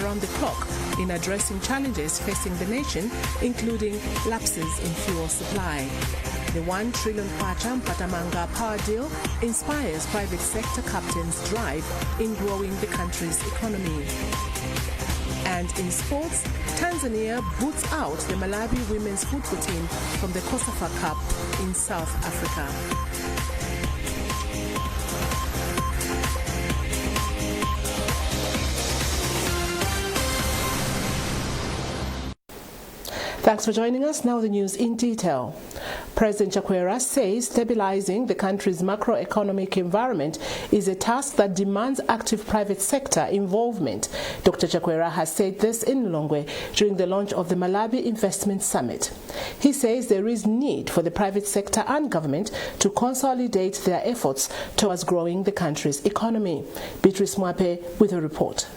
around the clock in addressing challenges facing the nation, including lapses in fuel supply. The 1 trillion kwacha Mpatamanga power deal inspires private sector captains' drive in growing the country's economy. And in sports, Tanzania boots out the Malawi women's football team from the COSAFA Cup in South Africa. Thanks for joining us. Now the news in detail. President Chakwera says stabilizing the country's macroeconomic environment is a task that demands active private sector involvement. Dr. Chakwera has said this in Lilongwe during the launch of the Malawi Investment Summit. He says there is need for the private sector and government to consolidate their efforts towards growing the country's economy. Beatrice Mwape with a report.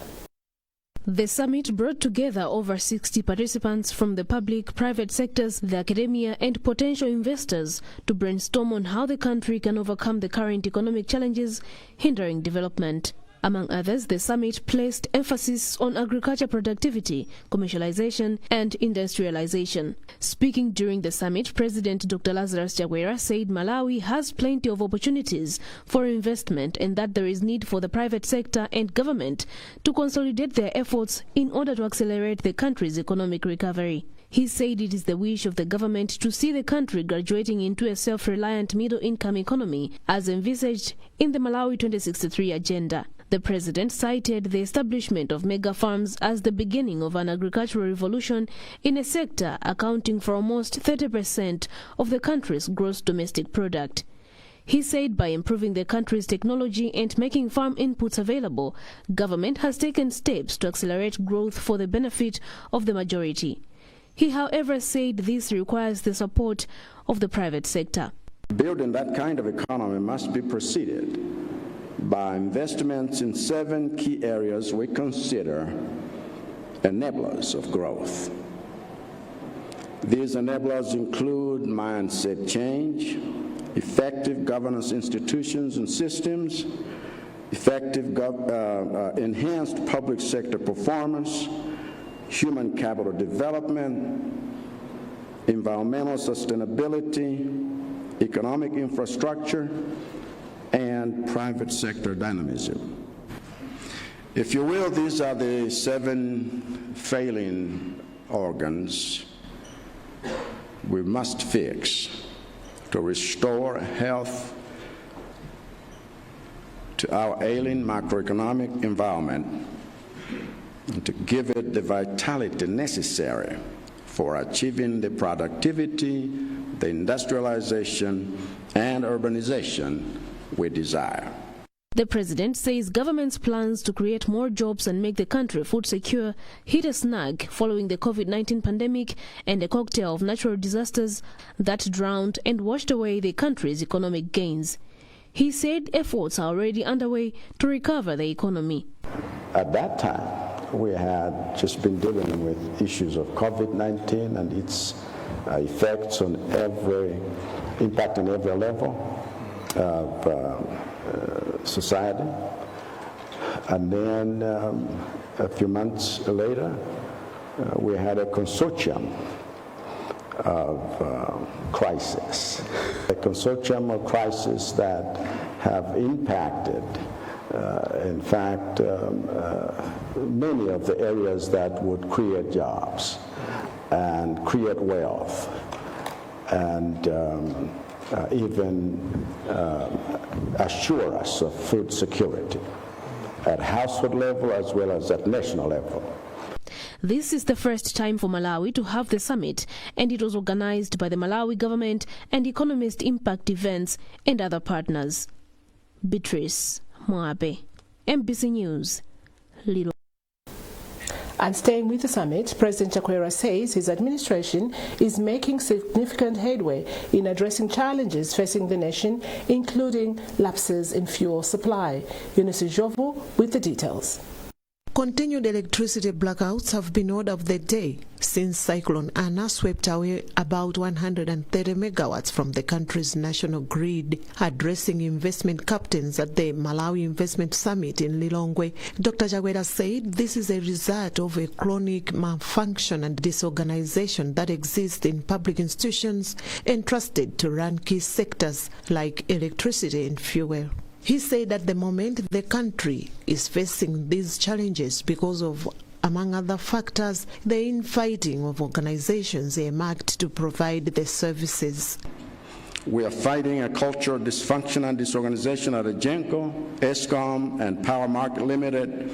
The summit brought together over 60 participants from the public, private sectors, the academia and potential investors to brainstorm on how the country can overcome the current economic challenges hindering development. Among others, the summit placed emphasis on agriculture productivity, commercialization and industrialization. Speaking during the summit, President Dr. Lazarus Chakwera said Malawi has plenty of opportunities for investment and that there is need for the private sector and government to consolidate their efforts in order to accelerate the country's economic recovery. He said it is the wish of the government to see the country graduating into a self-reliant middle-income economy as envisaged in the Malawi 2063 agenda. The president cited the establishment of mega farms as the beginning of an agricultural revolution in a sector accounting for almost 30% of the country's gross domestic product. He said by improving the country's technology and making farm inputs available, government has taken steps to accelerate growth for the benefit of the majority. He, however, said this requires the support of the private sector. Building that kind of economy must be preceded by investments in 7 key areas we consider enablers of growth. These enablers include mindset change, effective governance institutions and systems, effective enhanced public sector performance, human capital development, environmental sustainability, economic infrastructure, and private sector dynamism. If you will, these are the 7 failing organs we must fix to restore health to our ailing macroeconomic environment and to give it the vitality necessary for achieving the productivity, the industrialization, and urbanization we desire. The president says government's plans to create more jobs and make the country food secure hit a snag following the COVID-19 pandemic and a cocktail of natural disasters that drowned and washed away the country's economic gains. He said efforts are already underway to recover the economy. At that time, we had just been dealing with issues of COVID-19 and its effects on impacting every level of society. And then a few months later, we had a consortium of crisis. A consortium of crisis that have impacted, in fact, many of the areas that would create jobs and create wealth and even assure us of food security at household level as well as at national level. This is the first time for Malawi to have the summit, and it was organized by the Malawi government and Economist Impact Events and other partners. Beatrice Mwabe, MBC News, Lilo. And staying with the summit, President Chakwera says his administration is making significant headway in addressing challenges facing the nation, including lapses in fuel supply. Eunice Jovu with the details. Continued electricity blackouts have been order of the day since Cyclone Anna swept away about 130 megawatts from the country's national grid. Addressing investment captains at the Malawi Investment Summit in Lilongwe, Dr. Chakwera said this is a result of a chronic malfunction and disorganization that exists in public institutions entrusted to run key sectors like electricity and fuel. He said at the moment the country is facing these challenges because of, among other factors, the infighting of organizations earmarked to provide the services. We are fighting a culture of dysfunction and disorganization at Agenco, Eskom, and Power Market Limited,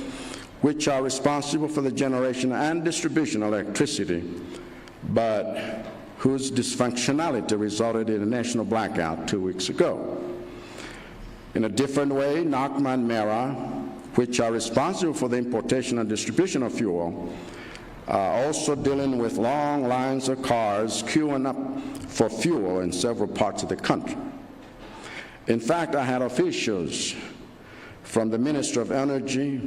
which are responsible for the generation and distribution of electricity, but whose dysfunctionality resulted in a national blackout 2 weeks ago. In a different way, NACMA and MERA, which are responsible for the importation and distribution of fuel, are also dealing with long lines of cars queuing up for fuel in several parts of the country. In fact, I had officials from the Ministry of Energy,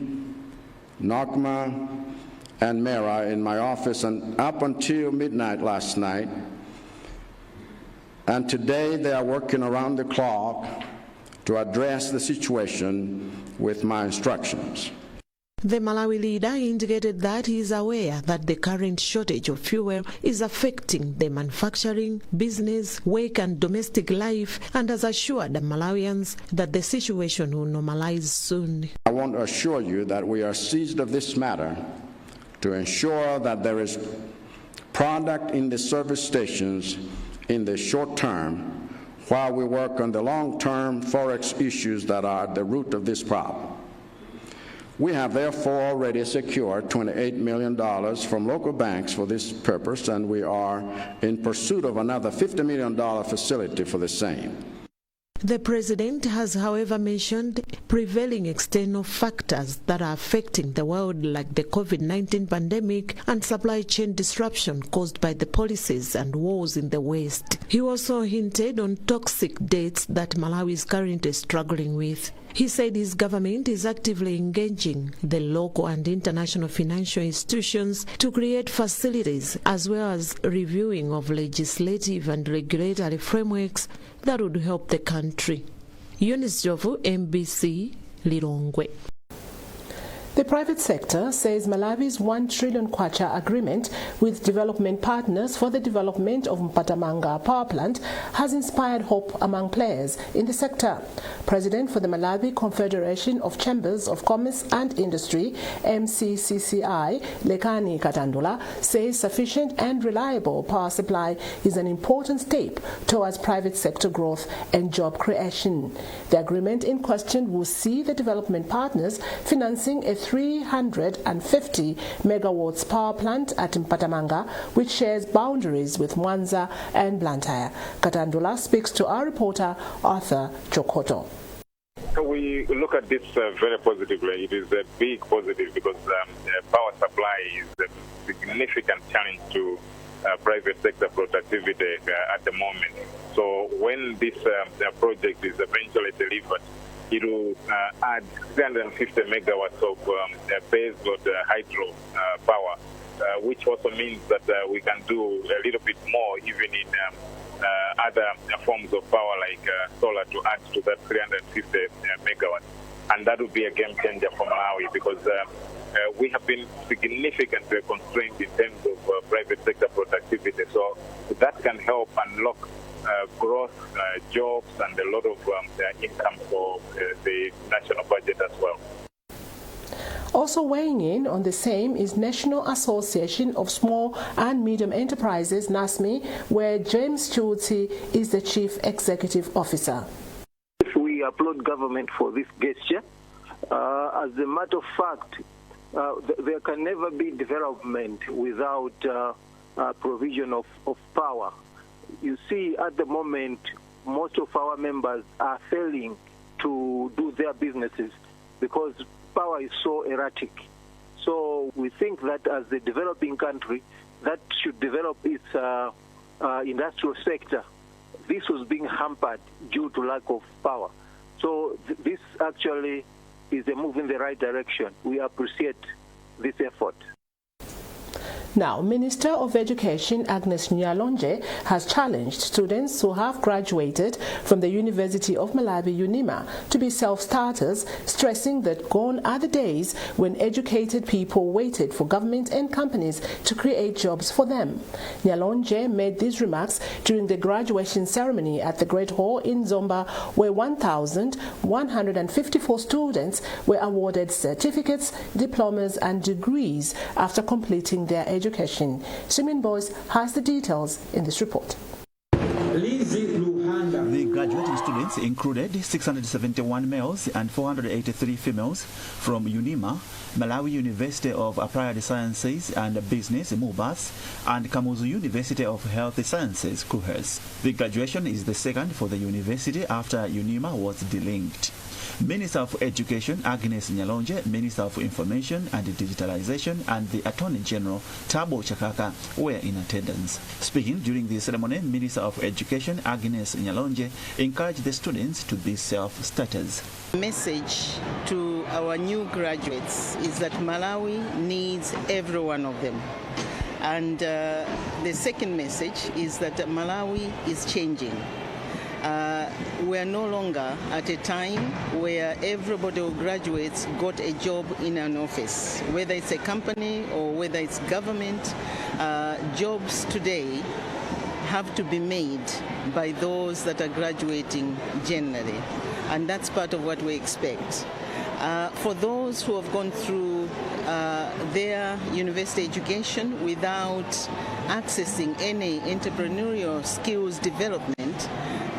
NACMA, and MERA in my office and up until midnight last night, and today they are working around the clock to address the situation with my instructions. The Malawi leader indicated that he is aware that the current shortage of fuel is affecting the manufacturing, business, work and domestic life, and has assured the Malawians that the situation will normalize soon. I want to assure you that we are seized of this matter to ensure that there is product in the service stations in the short term while we work on the long-term forex issues that are at the root of this problem. We have therefore already secured $28 million from local banks for this purpose, and we are in pursuit of another $50 million facility for the same. The president has, however, mentioned prevailing external factors that are affecting the world, like the COVID-19 pandemic and supply chain disruption caused by the policies and wars in the West. He also hinted on toxic debts that Malawi is currently struggling with. He said his government is actively engaging the local and international financial institutions to create facilities, as well as reviewing of legislative and regulatory frameworks that would help the country. Eunice Jovu, MBC, Lilongwe. The private sector says Malawi's 1 trillion kwacha agreement with development partners for the development of Mpatamanga power plant has inspired hope among players in the sector. President for the Malawi Confederation of Chambers of Commerce and Industry, MCCCI, Lekani Katandula, says sufficient and reliable power supply is an important step towards private sector growth and job creation. The agreement in question will see the development partners financing a 350 megawatts power plant at Mpatamanga, which shares boundaries with Mwanza and Blantyre. Katandula speaks to our reporter Arthur Chokoto. We look at this very positively. It is a big positive because power supply is a significant challenge to private sector productivity at the moment. So when this project is eventually delivered, it will add 350 megawatts of baseload hydro power, which also means that we can do a little bit more even in other forms of power like solar to add to that 350 megawatts. And that would be a game changer for Malawi because we have been significantly constrained in terms of private sector productivity. So that can help unlock growth, jobs, and a lot of income for the national budget as well. Also weighing in on the same is National Association of Small and Medium Enterprises, NASME, where James Chuti is the Chief Executive Officer. We applaud government for this gesture. As a matter of fact, there can never be development without provision of power. You see, at the moment, most of our members are failing to do their businesses because power is so erratic. So we think that as a developing country, that should develop its industrial sector. This was being hampered due to lack of power. So this actually is a move in the right direction. We appreciate this effort. Now, Minister of Education Agnes Nyalonje has challenged students who have graduated from the University of Malawi, UNIMA, to be self-starters, stressing that gone are the days when educated people waited for government and companies to create jobs for them. Nyalonje made these remarks during the graduation ceremony at the Great Hall in Zomba, where 1,154 students were awarded certificates, diplomas and degrees after completing their education. Simon Boyce has the details in this report. The graduating students included 671 males and 483 females from UNIMA, Malawi University of Applied Sciences and Business, MUBAS, and Kamuzu University of Health Sciences, KUHES. The graduation is the second for the university after UNIMA was delinked. Minister of Education Agnes Nyalonje, Minister of Information and Digitalization, and the Attorney General Thabo Chakaka were in attendance. Speaking during the ceremony, Minister of Education Agnes Nyalonje encouraged the students to be self-starters. Message to our new graduates is that Malawi needs every one of them. And the second message is that Malawi is changing. We are no longer at a time where everybody who graduates got a job in an office, whether it's a company or whether it's government. Jobs today have to be made by those that are graduating generally, and that's part of what we expect. For those who have gone through their university education without accessing any entrepreneurial skills development,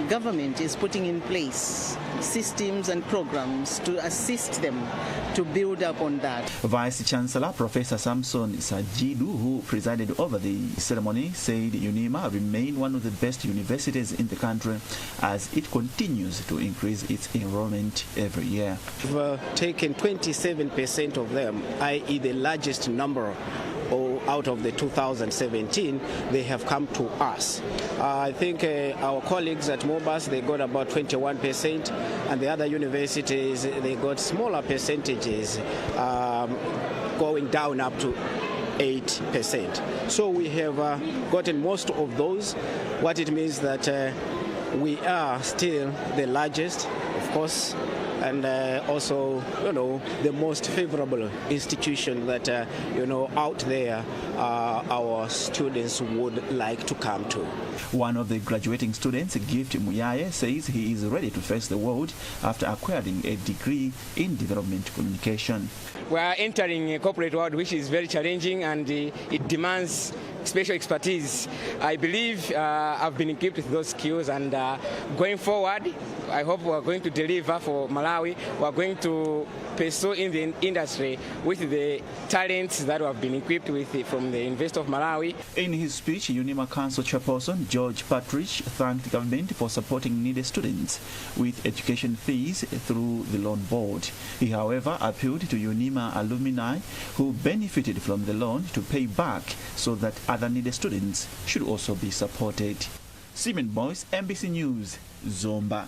government is putting in place systems and programs to assist them to build up on that. Vice Chancellor Professor Samson Sajidu, who presided over the ceremony, said UNIMA remain one of the best universities in the country as it continues to increase its enrollment every year. We've taken 27% of them, i.e. the largest number out of the 2017, they have come to us. I think our colleagues at MUBAS, they got about 21%, and the other universities, they got smaller percentages, going down up to 8%. So we have gotten most of those. What it means that we are still the largest, of course, and also, the most favorable institution that, out there our students would like to come to. One of the graduating students, Gift Muyaye, says he is ready to face the world after acquiring a degree in development communication. We are entering a corporate world which is very challenging, and it demands special expertise. I believe I've been equipped with those skills, and going forward, I hope we are going to deliver for Malawi. We are going to pursue in the industry with the talents that we have been equipped with from the University of Malawi. In his speech, UNIMA Council Chairperson George Partridge thanked the government for supporting needy students with education fees through the loan board. He, however, appealed to UNIMA alumni who benefited from the loan to pay back so that other needy students should also be supported. Simon Boyce, NBC News, Zomba.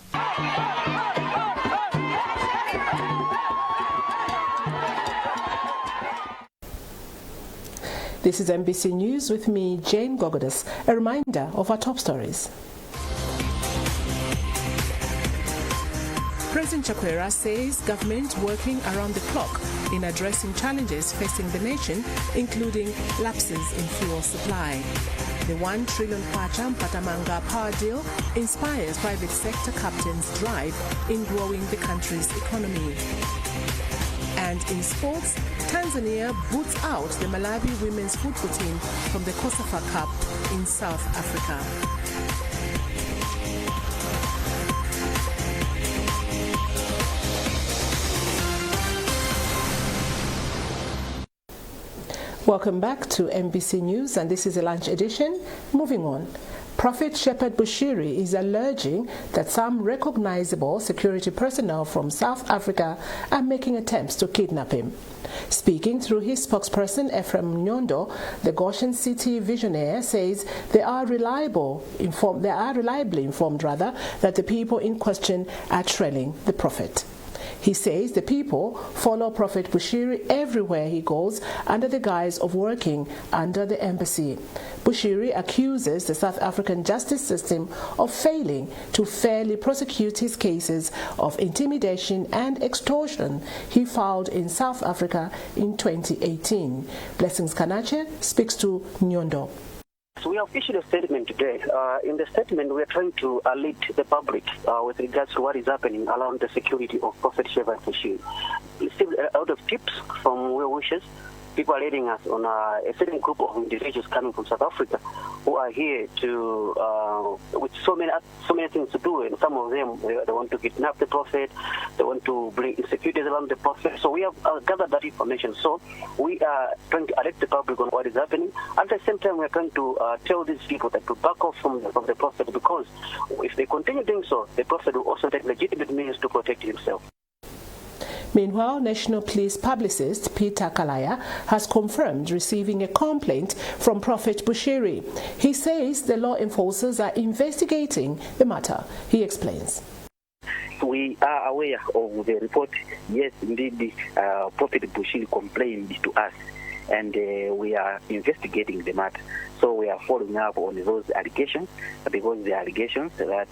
This is NBC News with me, Jane Gogodas. A reminder of our top stories. President Chakwera says government working around the clock in addressing challenges facing the nation, including lapses in fuel supply. The 1 trillion Kwacha Mpatamanga power deal inspires private sector captains' drive in growing the country's economy. And in sports, Tanzania boots out the Malawi women's football team from the COSAFA Cup in South Africa. Welcome back to NBC News, and this is a lunch edition. Moving on. Prophet Shepherd Bushiri is alleging that some recognizable security personnel from South Africa are making attempts to kidnap him. Speaking through his spokesperson, Ephraim Nyondo, the Goshen City visionary says they are reliably informed that the people in question are trailing the prophet. He says the people follow Prophet Bushiri everywhere he goes under the guise of working under the embassy. Bushiri accuses the South African justice system of failing to fairly prosecute his cases of intimidation and extortion he filed in South Africa in 2018. Blessings Kanache speaks to Nyondo. So we have issued a statement today. In the statement, we are trying to alert the public with regards to what is happening around the security of Prophet Shepherd Bushiri. We received a lot of tips from well-wishers. People are leading us on a certain group of individuals coming from South Africa who are here to with so many things to do, and some of them they want to kidnap the Prophet, they want to bring insecurities around the Prophet. So we have gathered that information. So we are trying to alert the public on what is happening. At the same time, we are trying to tell these people that to back off from the Prophet, because if they continue doing so, the Prophet will also take legitimate means to protect himself. Meanwhile, National Police publicist Peter Kalaya has confirmed receiving a complaint from Prophet Bushiri. He says the law enforcers are investigating the matter. He explains. We are aware of the report. Yes, indeed, Prophet Bushiri complained to us, and we are investigating the matter. So we are following up on those allegations, because the allegations that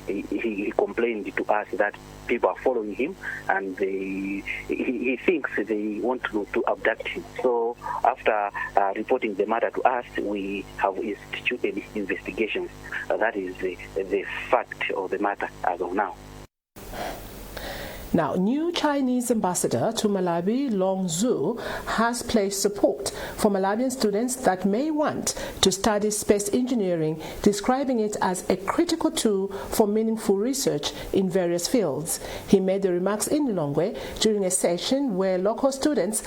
he complained to us that people are following him, and he thinks they want to abduct him. So after reporting the matter to us, we have instituted investigations. That is the fact of the matter as of now. Now, new Chinese ambassador to Malawi, Long Zhu, has pledged support for Malawian students that may want to study space engineering, describing it as a critical tool for meaningful research in various fields. He made the remarks in Lilongwe during a session with local students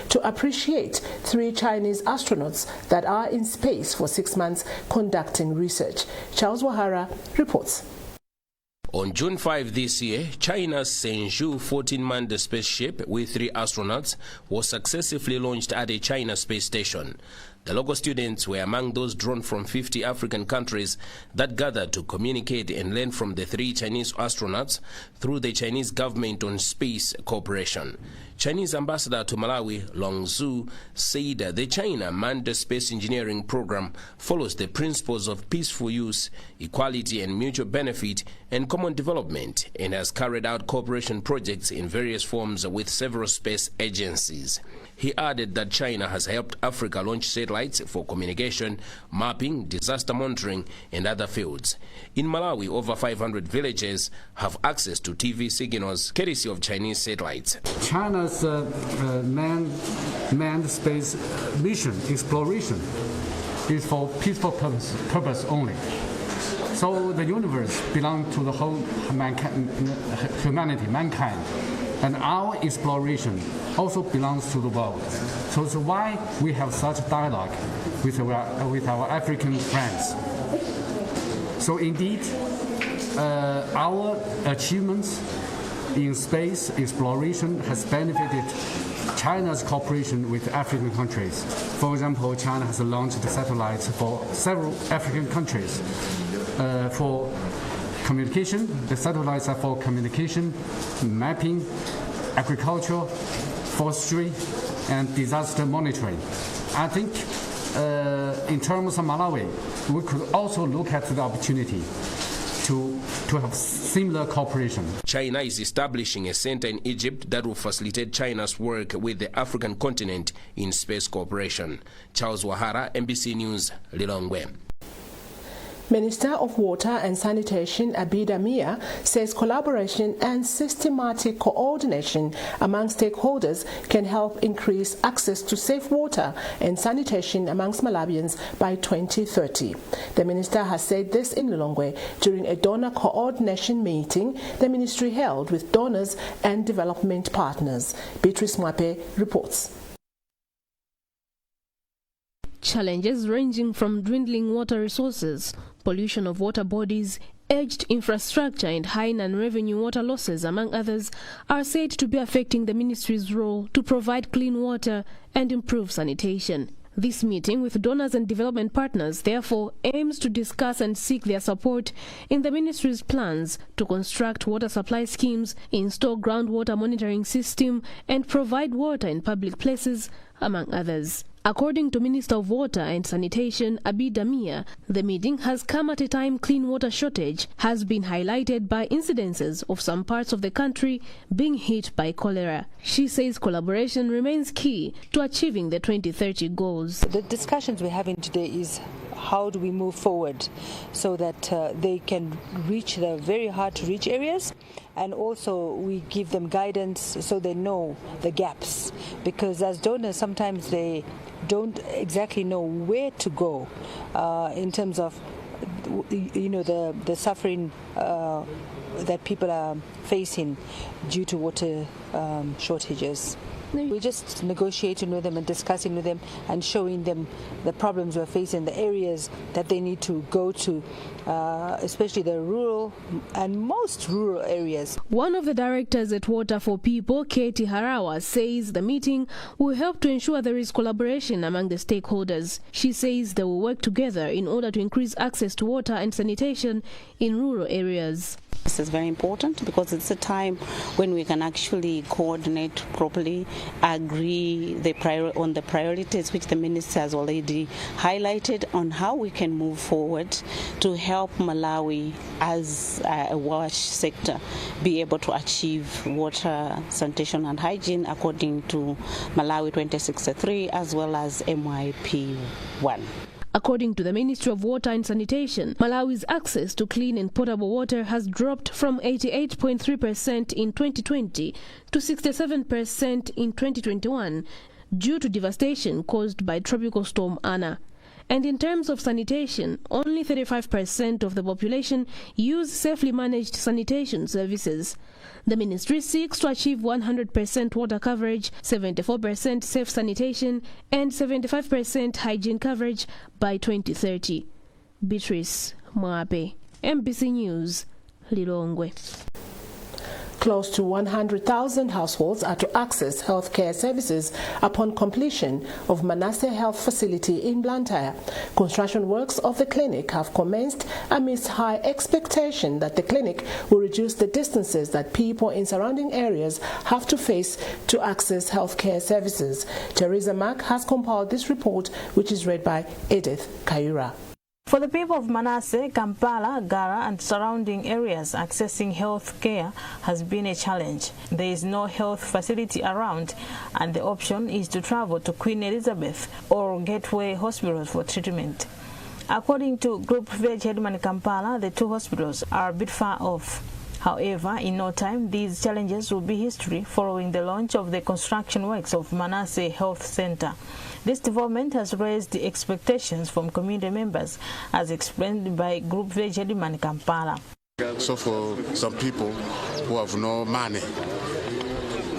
to appreciate 3 Chinese astronauts that are in space for 6 months conducting research. Charles Wahara reports. On June 5 this year, China's Shenzhou 14-manned spaceship with 3 astronauts was successfully launched at a China space station. The local students were among those drawn from 50 African countries that gathered to communicate and learn from the 3 Chinese astronauts through the Chinese government on space cooperation. Chinese ambassador to Malawi, Long Zhu, said the China manned space engineering program follows the principles of peaceful use, equality and mutual benefit, and common development, and has carried out cooperation projects in various forms with several space agencies. He added that China has helped Africa launch satellites for communication, mapping, disaster monitoring, and other fields. In Malawi, over 500 villages have access to TV signals courtesy of Chinese satellites. China's manned space mission exploration is for peaceful purpose only. So the universe belongs to the whole humanity, mankind. And our exploration also belongs to the world. So it's why we have such dialogue with our African friends. So indeed, our achievements in space exploration has benefited China's cooperation with African countries. For example, China has launched satellites for several African countries. For communication, the satellites are for communication, mapping, agriculture, forestry, and disaster monitoring. I think in terms of Malawi, we could also look at the opportunity to have similar cooperation. China is establishing a center in Egypt that will facilitate China's work with the African continent in space cooperation. Charles Wahara, NBC News, Lilongwe. Minister of Water and Sanitation Abida Mia says collaboration and systematic coordination among stakeholders can help increase access to safe water and sanitation amongst Malawians by 2030. The minister has said this in Lilongwe during a donor coordination meeting the ministry held with donors and development partners. Beatrice Mwape reports. Challenges ranging from dwindling water resources, pollution of water bodies, aged infrastructure and high non-revenue water losses, among others, are said to be affecting the ministry's role to provide clean water and improve sanitation. This meeting with donors and development partners therefore aims to discuss and seek their support in the ministry's plans to construct water supply schemes, install groundwater monitoring system, and provide water in public places, among others. According to Minister of Water and Sanitation Abiy Damia, the meeting has come at a time clean water shortage has been highlighted by incidences of some parts of the country being hit by cholera. She says collaboration remains key to achieving the 2030 goals. The discussions we're having today is how do we move forward so that they can reach the very hard to reach areas, and also we give them guidance so they know the gaps, because as donors sometimes they don't exactly know where to go in terms of the suffering that people are facing due to water shortages. We're just negotiating with them and discussing with them and showing them the problems we're facing, the areas that they need to go to, especially the rural and most rural areas. One of the directors at Water for People, Katie Harawa, says the meeting will help to ensure there is collaboration among the stakeholders. She says they will work together in order to increase access to water and sanitation in rural areas. This is very important because it's a time when we can actually coordinate properly, agree on the priorities which the minister has already highlighted on how we can move forward to help Malawi as a wash sector be able to achieve water, sanitation and hygiene according to Malawi 2063 as well as MYP 1. According to the Ministry of Water and Sanitation, Malawi's access to clean and potable water has dropped from 88.3% in 2020 to 67% in 2021 due to devastation caused by Tropical Storm Ana. And in terms of sanitation, only 35% of the population use safely managed sanitation services. The ministry seeks to achieve 100% water coverage, 74% safe sanitation, and 75% hygiene coverage by 2030. Beatrice Mwabe, MBC News, Lilongwe. Close to 100,000 households are to access healthcare services upon completion of Manasseh Health Facility in Blantyre. Construction works of the clinic have commenced amidst high expectation that the clinic will reduce the distances that people in surrounding areas have to face to access healthcare services. Teresa Mack has compiled this report, which is read by Edith Kayura. For the people of Manasseh, Kampala, Gara and surrounding areas, accessing health care has been a challenge. There is no health facility around and the option is to travel to Queen Elizabeth or Gateway hospitals for treatment. According to Group Veg Headman Kampala, the two hospitals are a bit far off. However, in no time, these challenges will be history following the launch of the construction works of Manasseh Health Center. This development has raised the expectations from community members, as explained by Group Veg Headman Kampala. So for some people who have no money,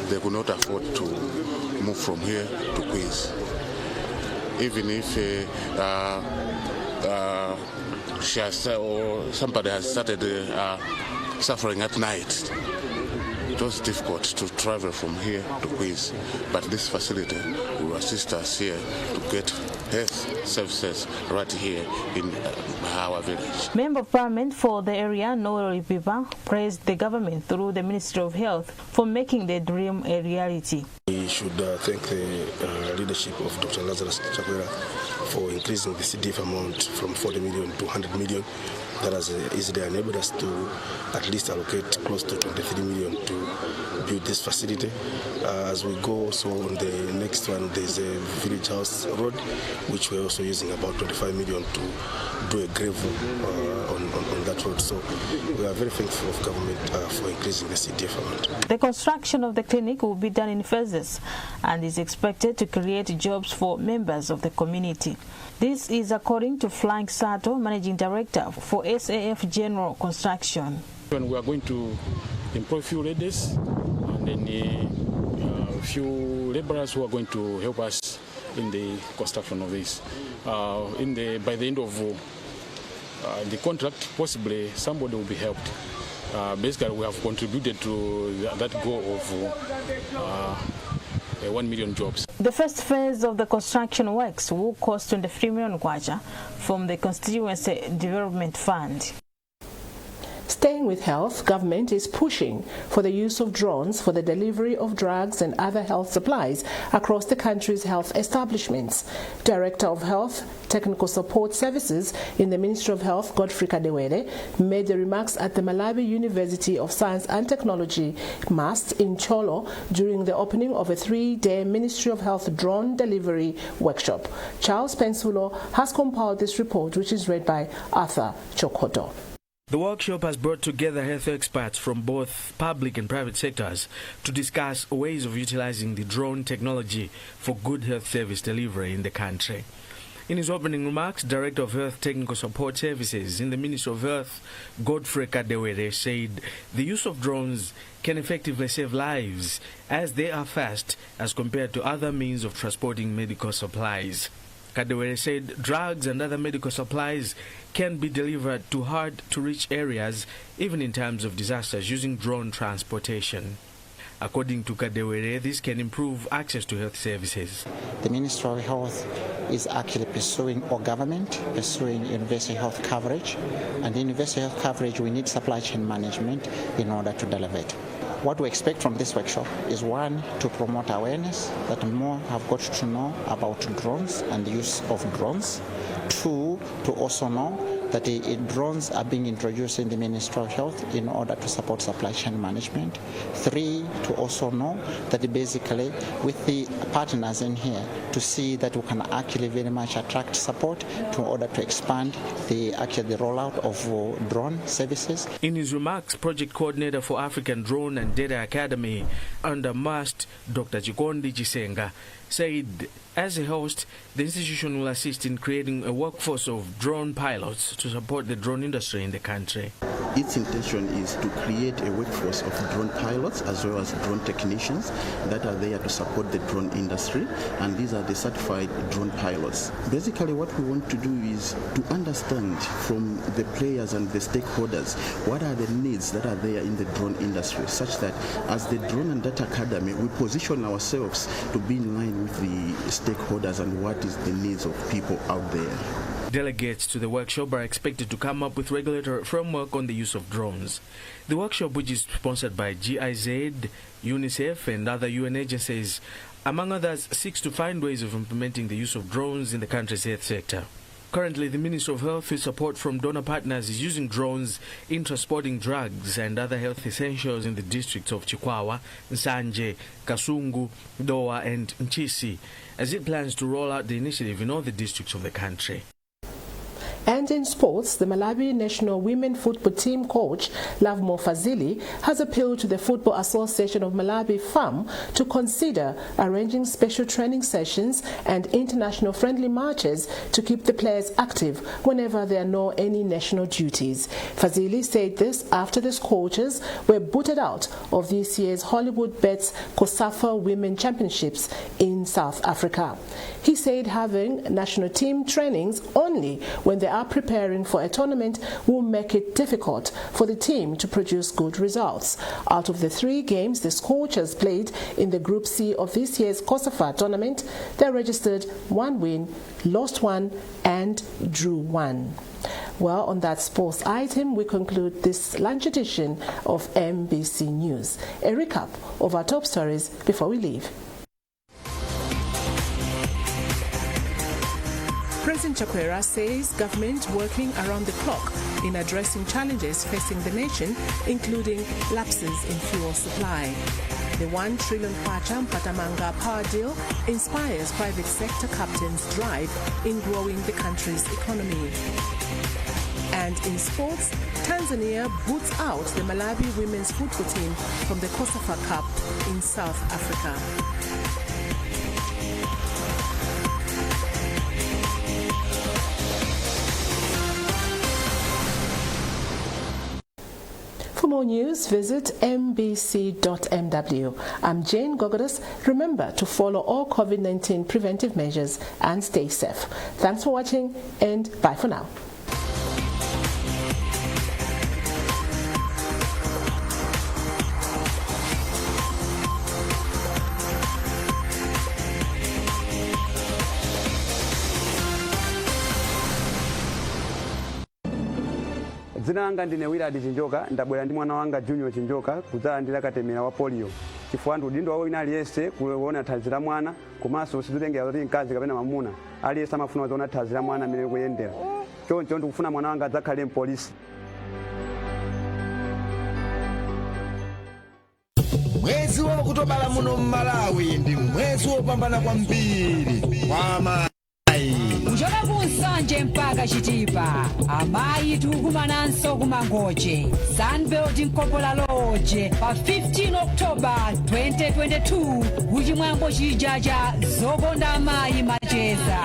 they could not afford to move from here to Queens. Even if she has, or somebody has started suffering at night, it was difficult to travel from here to Queens, but this facility will assist us here to get health services right here in our village. Member of Parliament for the area, Noel Pipa, praised the government through the Ministry of Health for making the dream a reality. We should thank the leadership of Dr. Lazarus Chakwera for increasing the CDF amount from 40 million to 100 million. That has easily enabled us to at least allocate close to 23 million to build this facility. As we go also on the next one, there's a village house road, which we're also using about 25 million to do a gravel on that road. So we are very thankful of government for increasing the CDF amount. The construction of the clinic will be done in phases and is expected to create jobs for members of the community. This is according to Frank Sato, Managing Director for SAF General Construction. We are going to employ few ladies and then a few laborers who are going to help us in the construction of this. By the end of the contract, possibly somebody will be helped. Basically, we have contributed to that goal of 1 million jobs. The first phase of the construction works will cost 23 million kwacha from the Constituency Development Fund. Staying with health, government is pushing for the use of drones for the delivery of drugs and other health supplies across the country's health establishments. Director of Health Technical Support Services in the Ministry of Health, Godfrey Kadewere, made the remarks at the Malawi University of Science and Technology, MUST, in Cholo during the opening of a 3-day Ministry of Health drone delivery workshop. Charles Pensulo has compiled this report, which is read by Arthur Chokoto. The workshop has brought together health experts from both public and private sectors to discuss ways of utilizing the drone technology for good health service delivery in the country. In his opening remarks, Director of Health Technical Support Services in the Ministry of Health, Godfrey Kadewere, said the use of drones can effectively save lives as they are fast as compared to other means of transporting medical supplies. Kadewere said drugs and other medical supplies can be delivered to hard-to-reach areas even in times of disasters using drone transportation. According to Kadewere, this can improve access to health services. The Ministry of Health is actually pursuing, or government, pursuing universal health coverage. And in universal health coverage, we need supply chain management in order to deliver it. What we expect from this workshop is, one, to promote awareness that more have got to know about drones and the use of drones. Two, to also know that drones are being introduced in the Ministry of Health in order to support supply chain management. Three, to also know that basically with the partners in here to see that we can actually very much attract support in order to expand the rollout of drone services. In his remarks, Project Coordinator for African Drone and Data Academy under MUST, Dr. Chikondi Chisenga, said as a host, the institution will assist in creating a workforce of drone pilots to support the drone industry in the country. Its intention is to create a workforce of drone pilots as well as drone technicians that are there to support the drone industry, and these are the certified drone pilots. Basically, what we want to do is to understand from the players and the stakeholders what are the needs that are there in the drone industry, such that as the Drone and Data Academy, we position ourselves to be in line with the stakeholders and what is the needs of people out there. Delegates to the workshop are expected to come up with regulatory framework on the use of drones. The workshop, which is sponsored by GIZ, UNICEF and other UN agencies, among others, seeks to find ways of implementing the use of drones in the country's health sector. Currently, the Ministry of Health, with support from donor partners, is using drones in transporting drugs and other health essentials in the districts of Chikwawa, Nsanje, Kasungu, Dowa and Nchisi, as it plans to roll out the initiative in all the districts of the country. And in sports, the Malawi national women football team coach, Lovemo Fazili, has appealed to the Football Association of Malawi, FAM, to consider arranging special training sessions and international friendly matches to keep the players active whenever there are no any national duties. Fazili said this after the coaches were booted out of this year's Hollywood Bets COSAFA Women Championships in South Africa. He said having national team trainings only when they are preparing for a tournament will make it difficult for the team to produce good results. Out of the 3 games the Scorchers played in the Group C of this year's COSAFA tournament, they registered 1 win, lost 1 and drew 1. Well, on that sports item, we conclude this lunch edition of MBC News. A recap of our top stories before we leave. President Chakwera says government working around the clock in addressing challenges facing the nation, including lapses in fuel supply. The 1 trillion kwacha Mpatamanga power deal inspires private sector captains' drive in growing the country's economy. And in sports, Tanzania boots out the Malawi women's football team from the COSAFA Cup in South Africa. For more news, visit mbc.mw. I'm Jane Gogodas. Remember to follow all COVID-19 preventive measures and stay safe. Thanks for watching and bye for now. Dzina langa ndine Willard Chinjoka, ndabwera ndi mwana wanga Junior Chinjoka kudzalandira katemera wa polio. Chifukwa ndi udindo wawo aliyense kuona thanzi la mwana komanso sizitengera kuti mkazi kapena mamuna aliyense amafuna kuona thanzi la mwana amene kuyendera. Choncho ndikufuna mwana wanga adzakhale mpolisi. Mwezi wa Okutobala muno Malawi ndi mwezi wopambana kwambiri kwa amayi. Kuchoka kunsanje mpaka Chitipa, amayi tikukumananso kumangoche Sunbelt Nkopola Lodge pa 15 October 2022 kuchimwambo chijaja zokonda amayi macheza.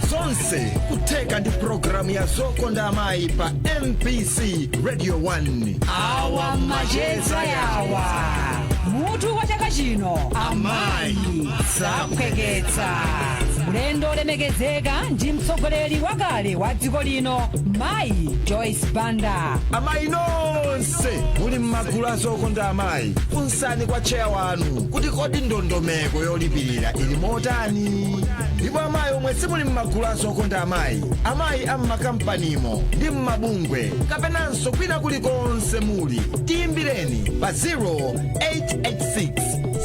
Zonse kutheka ndi programu ya zokonda amayi pa MPC Radio 1. Awa macheza yawa. Mutu wa chaka chino amayi sakukheketsa. Mulendo lemekezeka ndi mtsogoleri wakale wa dziko lino Mayi Joyce Banda. Amayi nonse muli m'magulu azokonda amayi, funsani kwa cheya wanu kuti kodi ndondomeko yolipirira ili motani. Ndipo amayi omwe simuli m'magulu azokonda amayi, amayi am'makampanimo ndi m'mabungwe kapenanso kwina kulikonse muli, tiyimbireni pa 0886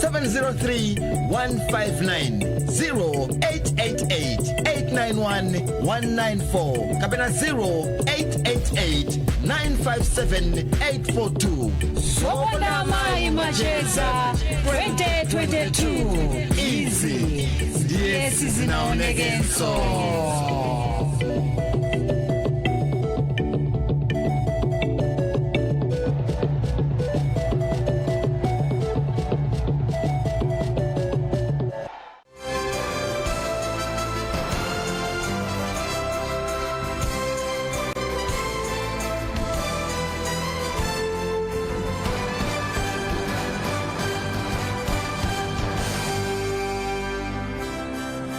703 159 0888-891-194 kapena 0888-957-842. Zokonda amayi macheza 2022 Easy ndiye sizinaonekenso.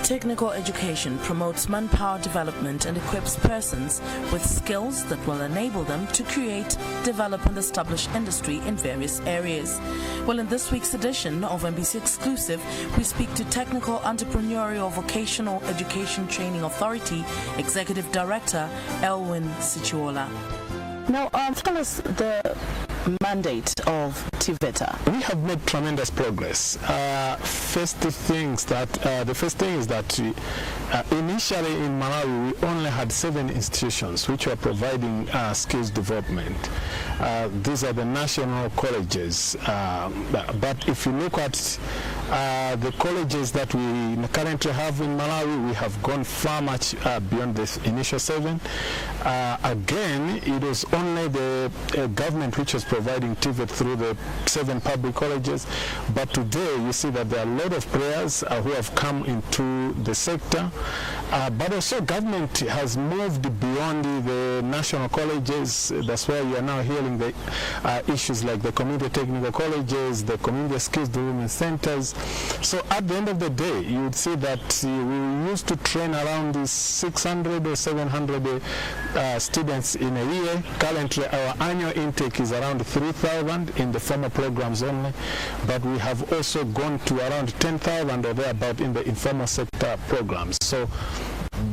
Technical education promotes manpower development and equips persons with skills that will enable them to create, develop and establish industry in various areas. Well, in this week's edition of MBC Exclusive, we speak to Technical Entrepreneurial Vocational Education Training Authority Executive Director Elwin Sichuola. Now, tell us the mandate of TVETA. We have made tremendous progress. The first thing is that initially in Malawi we only had 7 institutions which were providing skills development. These are the national colleges. But if you look at the colleges that we currently have in Malawi, we have gone far much beyond this initial 7. Again, it was only the government which was providing TVET through the 7 public colleges, but today you see that there are a lot of players who have come into the sector, but also government has moved beyond the national colleges. That's why you are now hearing the issues like the community technical colleges, the community skills development centers. So at the end of the day, you would see that we used to train around 600 or 700 students in a year. Currently, our annual intake is around 3,000 in the formal programs only, but we have also gone to around 10,000 or thereabout in the informal sector programs. So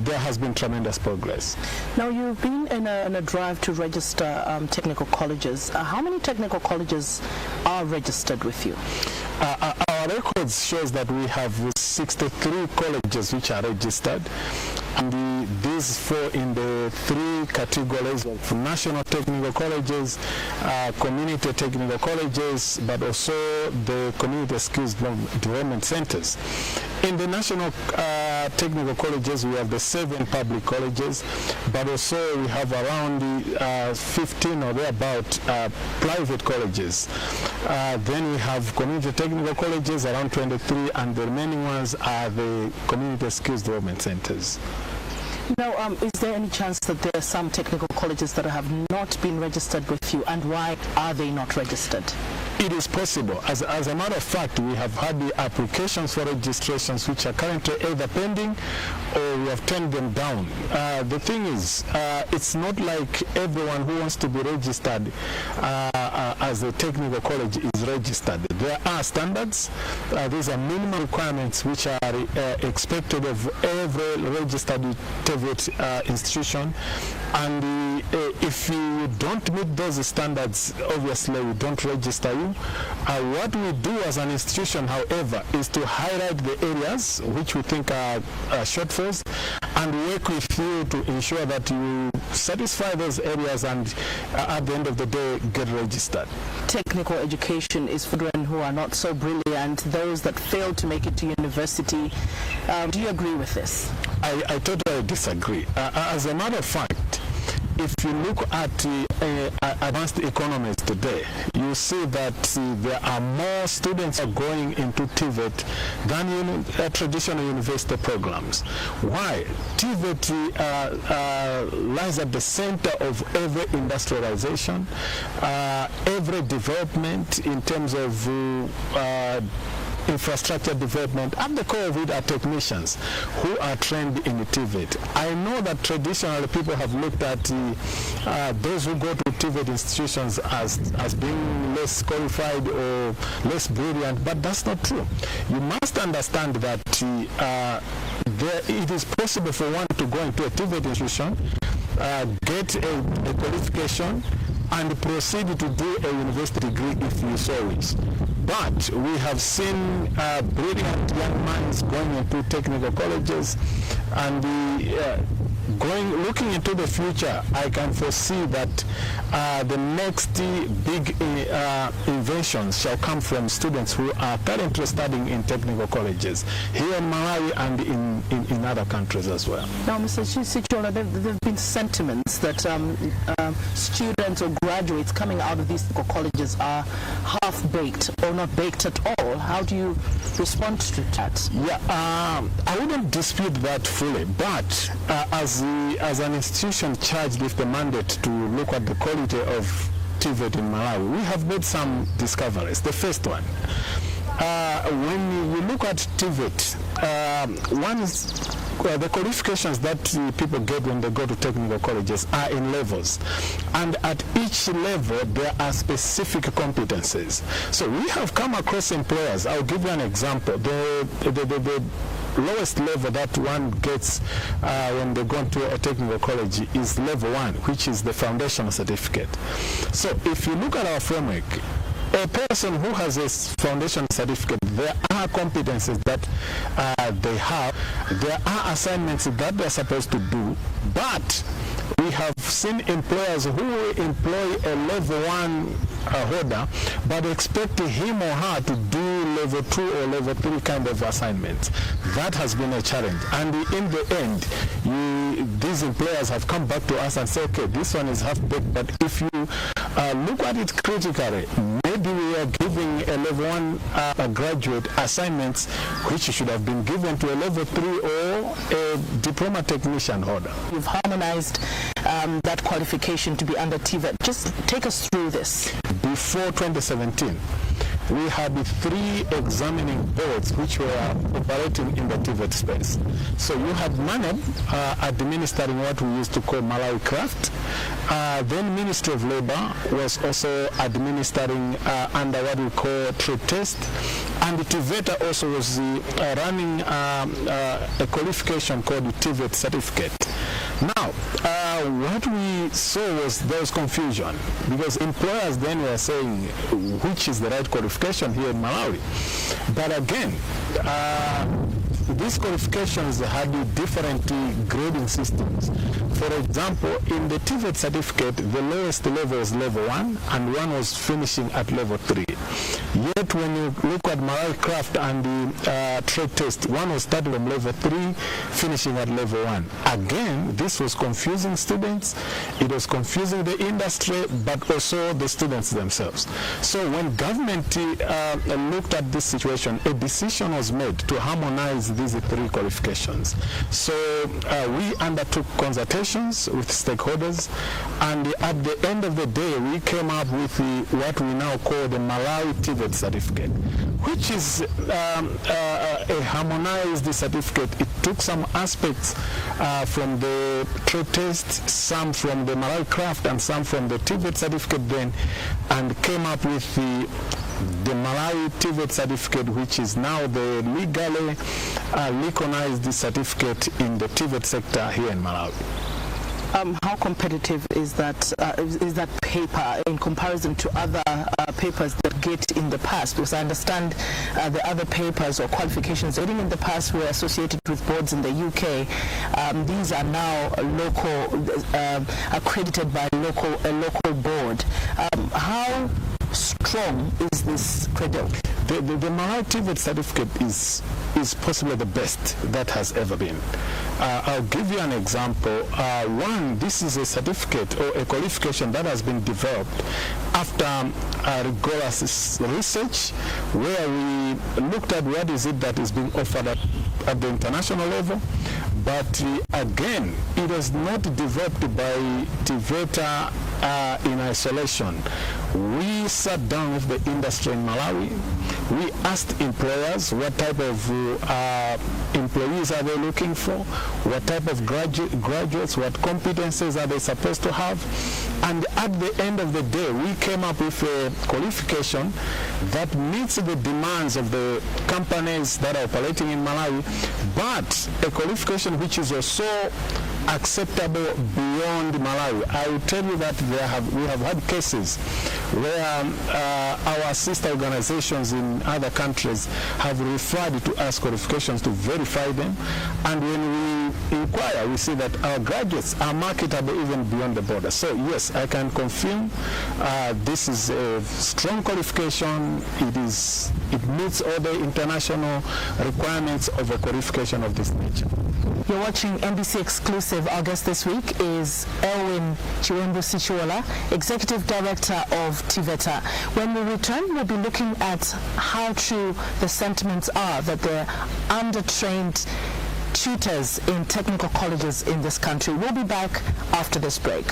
there has been tremendous progress. Now, you've been in a drive to register technical colleges. How many technical colleges are registered with you? Our records shows that we have 63 colleges which are registered, and these fall in the 3 categories of national technical colleges, community technical colleges, but also the community skills development centers. In the national technical colleges, we have the 7 public colleges, but also we have around 15 or thereabout private colleges. Then we have community technical colleges, around 23, and the remaining ones are the community skills development centers. Now, is there any chance that there are some technical colleges that have not been registered with you, and why are they not registered? it is possible. As a matter of fact, we have had the applications for registrations which are currently either pending or we have turned them down. The thing is, it's not like everyone who wants to be registered as a technical college is registered. There are standards. These are minimum requirements which are expected of every registered TVET institution. And if you don't meet those standards, obviously we don't register you. What we do as an institution, however, is to highlight the areas which we think are shortfalls and work with you to ensure that you satisfy those areas and at the end of the day get registered. Technical education is for children who are not so brilliant, those that fail to make it to university. Do you agree with this? I totally disagree. As a matter of fact, if you look at advanced economies today, you see that there are more students going into TVET than traditional university programs. Why? TVET lies at the center of every industrialization, every development in terms of infrastructure development. At the core of it are technicians who are trained in TVET. I know that traditionally people have looked at those who go to TVET institutions as being less qualified or less brilliant, but that's not true. You must understand that it is possible for one to go into a TVET institution, get a qualification, and proceed to do a university degree if you so wish. But we have seen brilliant young minds going into technical colleges, and looking into the future, I can foresee that the next big inventions shall come from students who are currently studying in technical colleges here in Malawi and in other countries as well. Now, Mr. Sichola, there have been sentiments that students or graduates coming out of these colleges are half-baked or not baked at all. How do you respond to that? Yeah, I wouldn't dispute that fully, but as an institution charged with the mandate to look at the quality of TVET in Malawi, we have made some discoveries. The first one, when you look at TVET, one is the qualifications that people get when they go to technical colleges are in levels, and at each level there are specific competencies. So we have come across employers. I'll give you an example. The lowest level that one gets when they go into a technical college is level 1, which is the foundational certificate. So if you look at our framework, a person who has a foundation certificate, there are competencies that they have, there are assignments that they're supposed to do, but we have seen employers who will employ a level 1 holder but expect him or her to do level 2 or level 3 kind of assignments. That has been a challenge, and in the end these employers have come back to us and say, okay, this one is half-baked, but if you look at it critically, maybe we are giving a level 1 graduate assignments which should have been given to a level 3 or a diploma technician holder. You've harmonized that qualification to be under TVET. Just take us through this. Before 2017, we had 3 examining boards which were operating in the TVET space. So you had MANEB administering what we used to call Malawi Craft. Then Ministry of Labor was also administering under what we call trade test. And TVETA also was running a qualification called the TVET certificate. Now, what we saw was there was confusion, because employers then were saying which is the right qualification here in Malawi. But again, these qualifications had different grading systems. For example, in the TVET certificate, the lowest level was level 1, and one was finishing at level 3. Yet when you look at Malawi craft and the trade test, one was started from level 3, finishing at level 1. Again, this was confusing students, it was confusing the industry, but also the students themselves. So when government looked at this situation, a decision was made to harmonize these 3 qualifications. So we undertook consultations with stakeholders, and at the end of the day, we came up with what we now call the Malawi TVET certificate, which is a harmonized certificate. It took some aspects from the trade test, some from the Malawi craft, and some from the TVET certificate then, and came up with the Malawi TVET certificate, which is now the legally recognized certificate in the TVET sector here in Malawi. How competitive is that paper in comparison to other papers that GATE in the past? Because I understand the other papers or qualifications getting in the past were associated with boards in the UK. These are now local, accredited by a local board. How strong is this credential? The Malawi TVET certificate is possibly the best that has ever been. I'll give you an example. One, this is a certificate or a qualification that has been developed after rigorous research, where we looked at what is it that is being offered at the international level. But again, it was not developed by TVETA in isolation. We sat down with the industry in Malawi. We asked employers what type of employees are they looking for, what type of graduates, what competencies are they supposed to have. And at the end of the day, we came up with a qualification that meets the demands of the companies that are operating in Malawi, but a qualification which is also acceptable beyond Malawi. I will tell you that we have had cases where our sister organizations in other countries have referred to us qualifications to verify them, and when we inquire, we see that our graduates are marketable even beyond the border. So yes, I can confirm this is a strong qualification. It meets all the international requirements of a qualification of this nature. You're watching NBC Exclusive. Our guest this week is Elwin Chiwembu Sichuola, Executive Director of TVETA. When we return, we'll be looking at how true the sentiments are that they're undertrained tutors in technical colleges in this country. We'll be back after this break.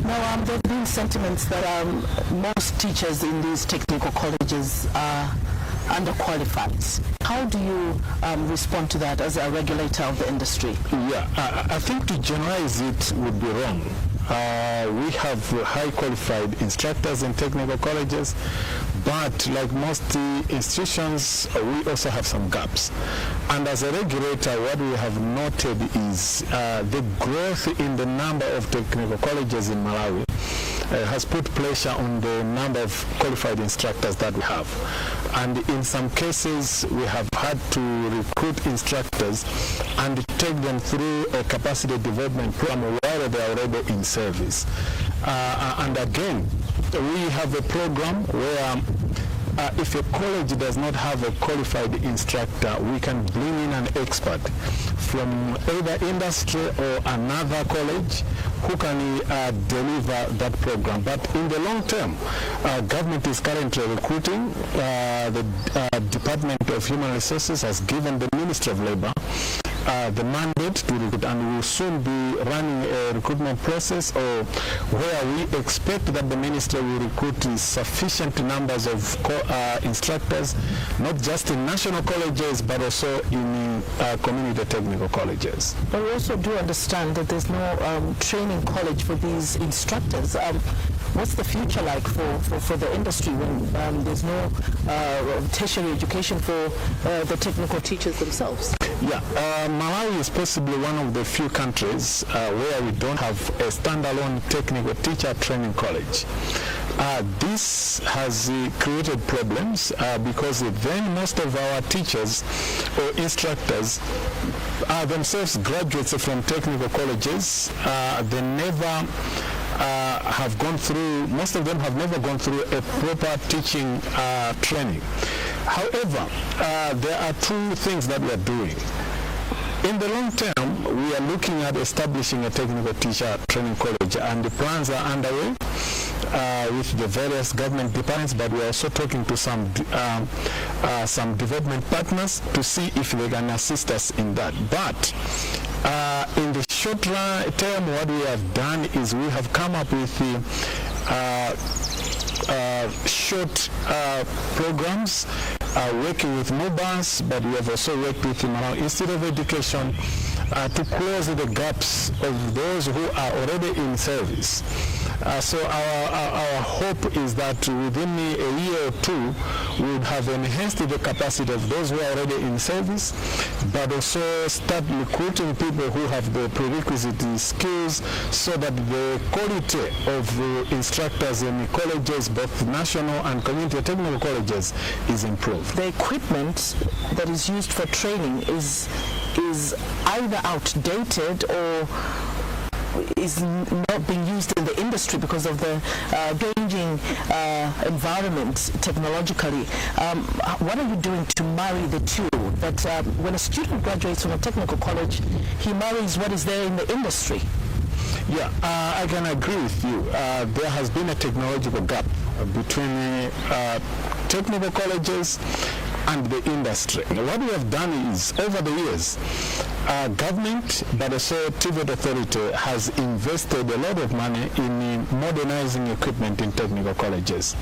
Now, there have been sentiments that most teachers in these technical colleges are underqualified. How do you respond to that as a regulator of the industry? Yeah, I think to generalize it would be wrong. We have high qualified instructors in technical colleges, but like most institutions, we also have some gaps. And as a regulator, what we have noted is the growth in the number of technical colleges in Malawi has put pressure on the number of qualified instructors that we have. And in some cases, we have had to recruit instructors and take them through a capacity development program while they are already in service. And again, we have a program where if a college does not have a qualified instructor, we can bring in an expert from either industry or another college who can deliver that program. But in the long term, government is currently recruiting. The Department of Human Resources has given the Ministry of Labor the mandate to recruit, and we will soon be running a recruitment process where we expect that the ministry will recruit sufficient numbers of instructors, not just in national colleges, but also in community technical colleges. But we also do understand that there's no training college for these instructors. What's the future like for the industry when there's no tertiary education for the technical teachers themselves? Yeah, Malawi is possibly one of the few countries where we don't have a standalone technical teacher training college. This has created problems because then most of our teachers or instructors are themselves graduates from technical colleges. They never have gone through, most of them have never gone through a proper teaching training. However, there are two things that we are doing. In the long term, we are looking at establishing a technical teacher training college, and the plans are underway with the various government departments, but we are also talking to some development partners to see if they can assist us in that. But in the short term, what we have done is we have come up with short programs working with MOBAS, but we have also worked with the Malawi Institute of Education to close the gaps of those who are already in service. So our hope is that within a year or two, we would have enhanced the capacity of those who are already in service, but also start recruiting people who have the prerequisite skills so that the quality of instructors in colleges, both national and community technical colleges, is improved. The equipment that is used for training is either outdated or is not being used in the industry because of the changing environment technologically. What are you doing to marry the two? That when a student graduates from a technical college, he marries what is there in the industry. Yeah, I can agree with you. There has been a technological gap between technical colleges and the industry. What we have done is, over the years, government, but also TVET Authority, has invested a lot of money in modernizing equipment in technical colleges.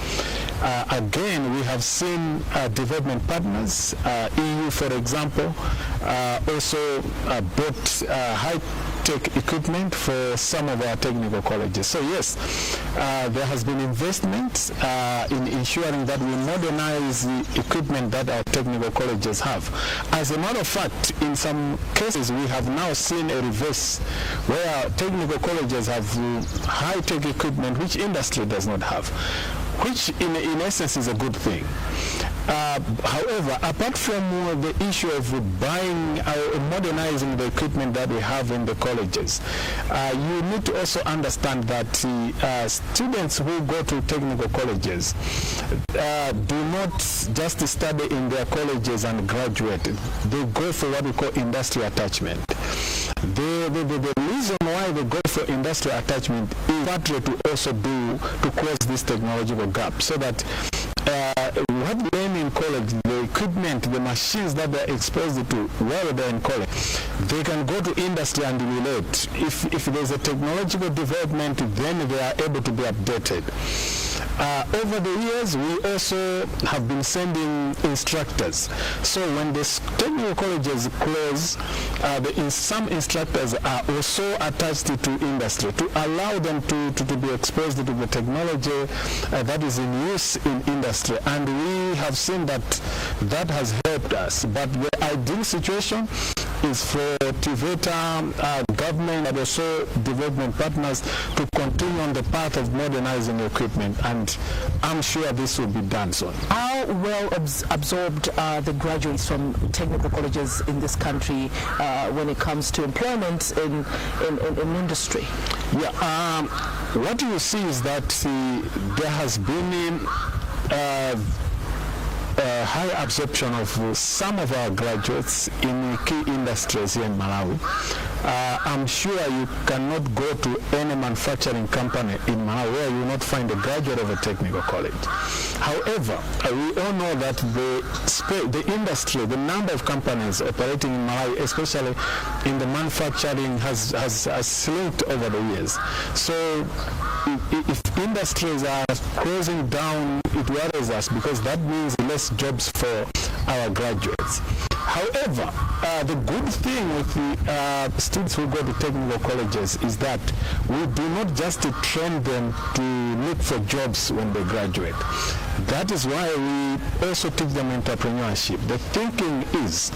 Again, we have seen development partners, EU, for example, also bought high-tech equipment for some of our technical colleges. So yes, there has been investment in ensuring that we modernize the equipment that our technical colleges have. As a matter of fact, in some cases we have now seen a reverse where technical colleges have high-tech equipment which industry does not have, which in essence is a good thing. However, apart from the issue of buying or modernizing the equipment that we have in the colleges, you need to also understand that students who go to technical colleges do not just study in their colleges and graduate. They go for what we call industry attachment. The reason why they go for industrial attachment is partly to also to close this technological gap, so that what they learn in college, the equipment, the machines that they're exposed to while they're in college, they can go to industry and relate. If there's a technological development, then they are able to be updated. Over the years, we also have been sending instructors. So when the technical colleges close, some instructors are also attached to industry to allow them to be exposed to the technology that is in use in industry. And we have seen that has helped us. But the ideal situation is for TVET, government, and also development partners to continue on the path of modernizing equipment, and I'm sure this will be done soon. How well absorbed are the graduates from technical colleges in this country when it comes to employment in industry? Yeah, what you see is that there has been high absorption of some of our graduates in key industries here in Malawi. I'm sure you cannot go to any manufacturing company in Malawi where you will not find a graduate of a technical college. However, we all know that the industry, the number of companies operating in Malawi, especially in the manufacturing, has slipped over the years. So if industries are closing down, it worries us because that means less jobs for our graduates. However, the good thing with the students who go to technical colleges is that we do not just train them to look for jobs when they graduate. That is why we also teach them entrepreneurship. The thinking is,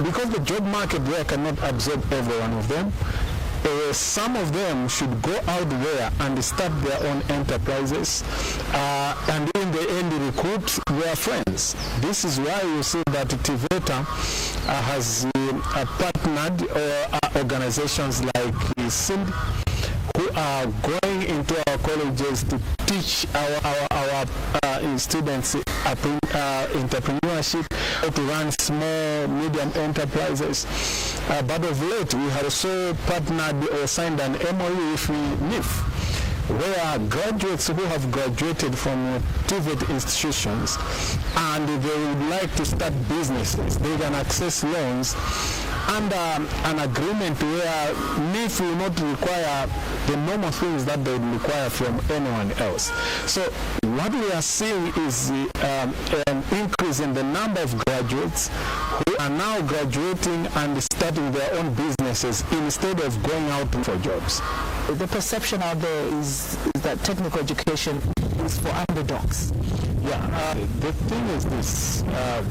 because the job market there cannot absorb every one of them, some of them should go out there and start their own enterprises, and in the end recruit their friends. This is why you see that TVETA has partnered organizations like SIND, who are going into our colleges to teach our students entrepreneurship, how to run small, medium enterprises. But of late, we have also partnered or signed an MOU with NIF, where graduates who have graduated from TVET institutions and they would like to start businesses, they can access loans under an agreement where NIF will not require the normal things that they would require from anyone else. So what we are seeing is an increase in the number of graduates who are now graduating and starting their own businesses instead of going out for jobs. The perception out there is that technical education is for underdogs. Yeah, the thing is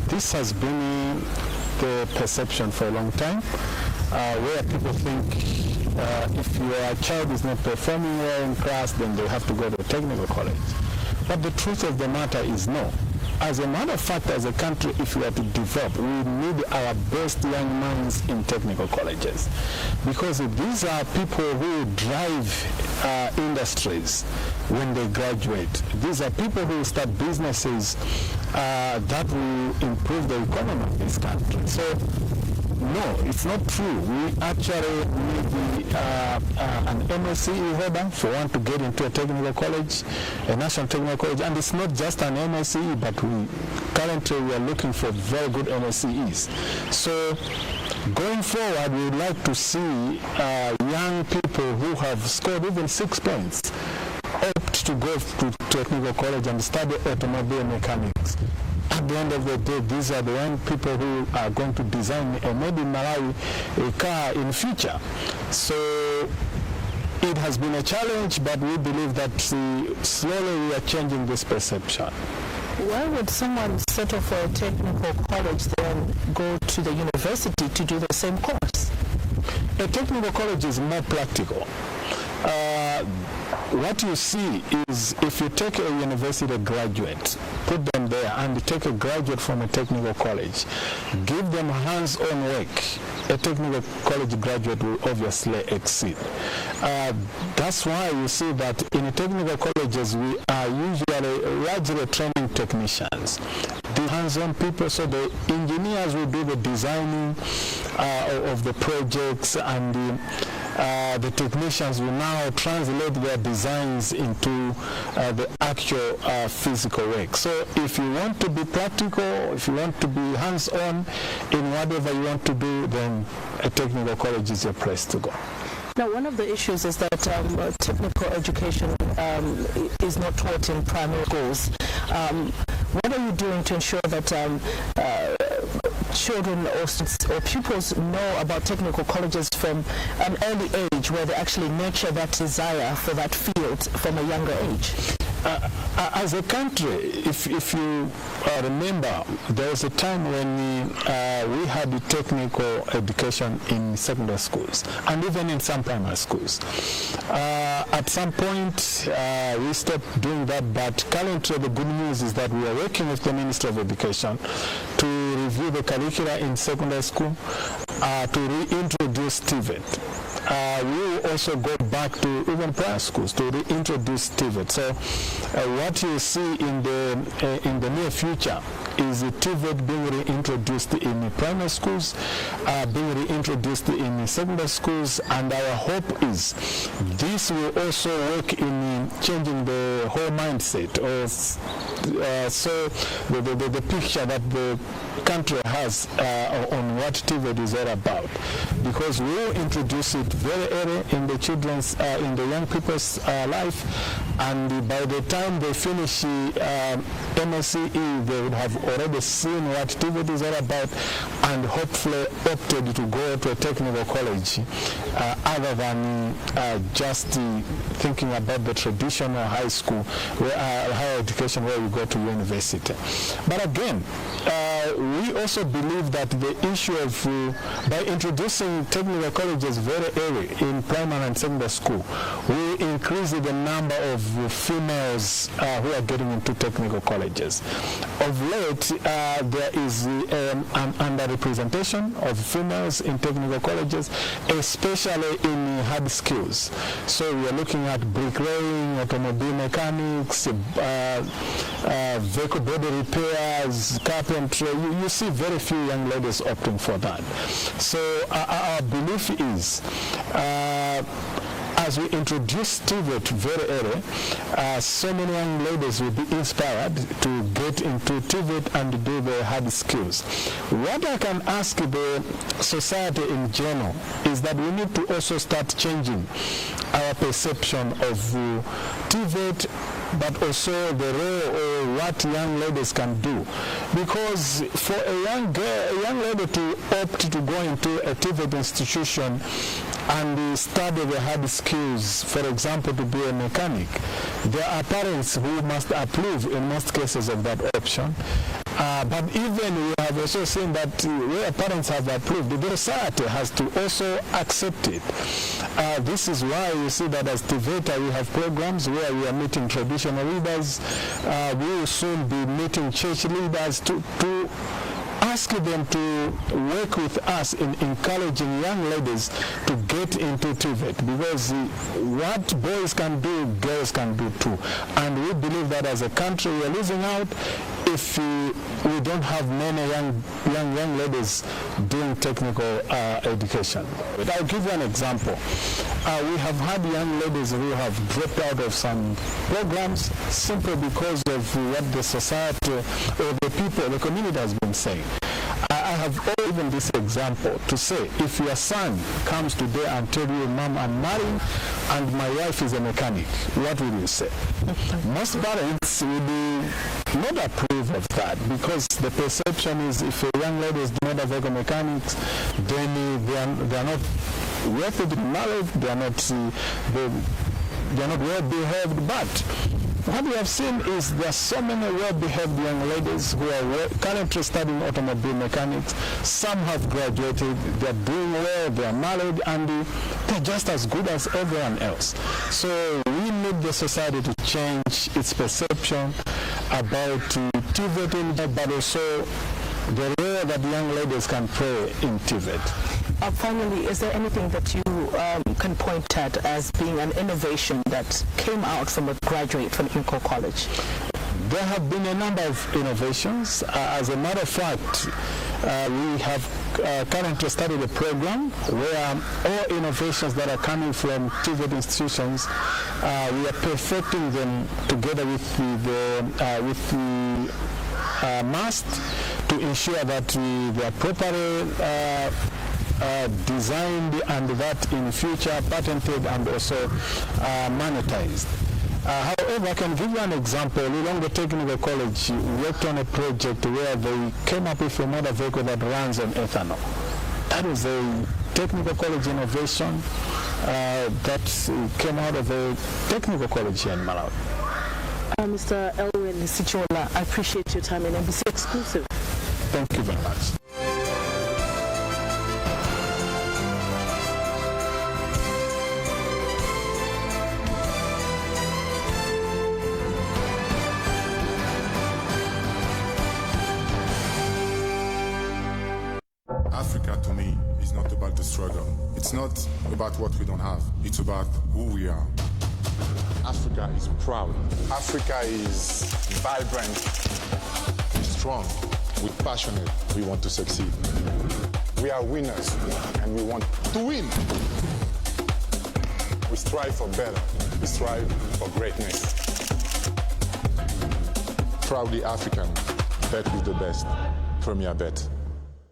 this has been the perception for a long time, where people think if your child is not performing well in class, then they have to go to a technical college. But the truth of the matter is no. As a matter of fact, as a country, if we are to develop, we need our best young minds in technical colleges, because these are people who drive industries when they graduate. These are people who start businesses that will improve the economy of this country. So, no, it's not true. We actually need an MSCE holder for one to get into a technical college, a national technical college, and it's not just an MSCE, but currently we are looking for very good MSCEs. So going forward, we would like to see young people who have scored even 6 points opt to go to technical college and study automobile mechanics. At the end of the day, these are the young people who are going to design a made in Malawi a car in future. So it has been a challenge, but we believe that slowly we are changing this perception. Why would someone settle for a technical college then go to the university to do the same course? A technical college is more practical. What you see is if you take a university graduate, put them there, and take a graduate from a technical college, give them hands-on work, a technical college graduate will obviously exceed. That's why you see that in technical colleges we are usually largely training technicians. The hands-on people, so the engineers will do the designing of the projects, and the technicians will now translate their designs into the actual physical work. So if you want to be practical, if you want to be hands-on in whatever you want to do, then a technical college is your place to go. Now, one of the issues is that technical education is not taught in primary schools. What are you doing to ensure that children or pupils know about technical colleges from an early age, where they actually nurture that desire for that field from a younger age? As a country, if you remember, there was a time when we had technical education in secondary schools and even in some primary schools. At some point, we stopped doing that, but currently the good news is that we are working with the Ministry of Education to review the curricula in secondary school, to reintroduce TVET. We will also go back to even primary schools to reintroduce TVET. So what you see in the near future is TVET being reintroduced in primary schools, being reintroduced in secondary schools, and our hope is this will also work in changing the whole mindset of so the picture that the country has on what TVET is all about, because we will introduce it very early in the children's, in the young people's life, and by the time they finish MSCE, they would have already seen what TVET is all about and hopefully opted to go to a technical college other than just thinking about the traditional high school, higher education where you go to university. But again, we also believe that the issue of, by introducing technical colleges very early in primary and secondary school, we increase the number of females who are getting into technical colleges. Of late, there is an underrepresentation of females in technical colleges, especially in hard skills. So we are looking at bricklaying, automobile mechanics, vehicle body repairs, carpentry. You see very few young ladies opting for that. So our belief is, as we introduce TVET very early, so many young ladies will be inspired to get into TVET and do the hard skills. What I can ask the society in general is that we need to also start changing our perception of TVET, but also the role or what young ladies can do. Because for a young lady to opt to go into a TVET institution and study the hard skills, for example, to be a mechanic, there are parents who must approve in most cases of that option. But even we have also seen that where parents have approved, the society has to also accept it. This is why you see that as TVETA we have programs where we are meeting traditional leaders. We will soon be meeting church leaders to ask them to work with us in encouraging young ladies to get into TVET, because what boys can do, girls can do too. And we believe that as a country we are losing out if we don't have many young ladies doing technical education. But I'll give you an example. We have had young ladies who have dropped out of some programs simply because of what the society or the people, the community has been saying. I have given this example to say, if your son comes today and tell you, Mom, I'm married and my wife is a mechanic, what will you say? Most parents will not approve of that, because the perception is if a young lady is not a vehicle mechanics, then they are not worthy to be married, they are not well behaved. But what we have seen is there are so many well-behaved young ladies who are currently studying automobile mechanics. Some have graduated, they're doing well, they're married, and they're just as good as everyone else. So we need the society to change its perception about TVET, but also the role that young ladies can play in TVET. Finally, is there anything that you can point at as being an innovation that came out from a graduate from Inco College? There have been a number of innovations. As a matter of fact, we have currently started a program where all innovations that are coming from TVET institutions, we are perfecting them together with the MAST to ensure that they are properly designed and that in future patented and also monetized. However, I can give you an example. Lilongwe Technical College worked on a project where they came up with a motor vehicle that runs on ethanol. That was a technical college innovation that came out of a technical college here in Malawi. Mr. Elwin Sichola, I appreciate your time in NBC Exclusive. Thank you very much. Africa, to me, is not about the struggle. It's not about what we don't have. It's about who we are. Africa is proud. Africa is vibrant, strong. We're passionate. We want to succeed. We are winners, and we want to win. We strive for better. We strive for greatness. Proudly African. Bet with the best. Premier Bet.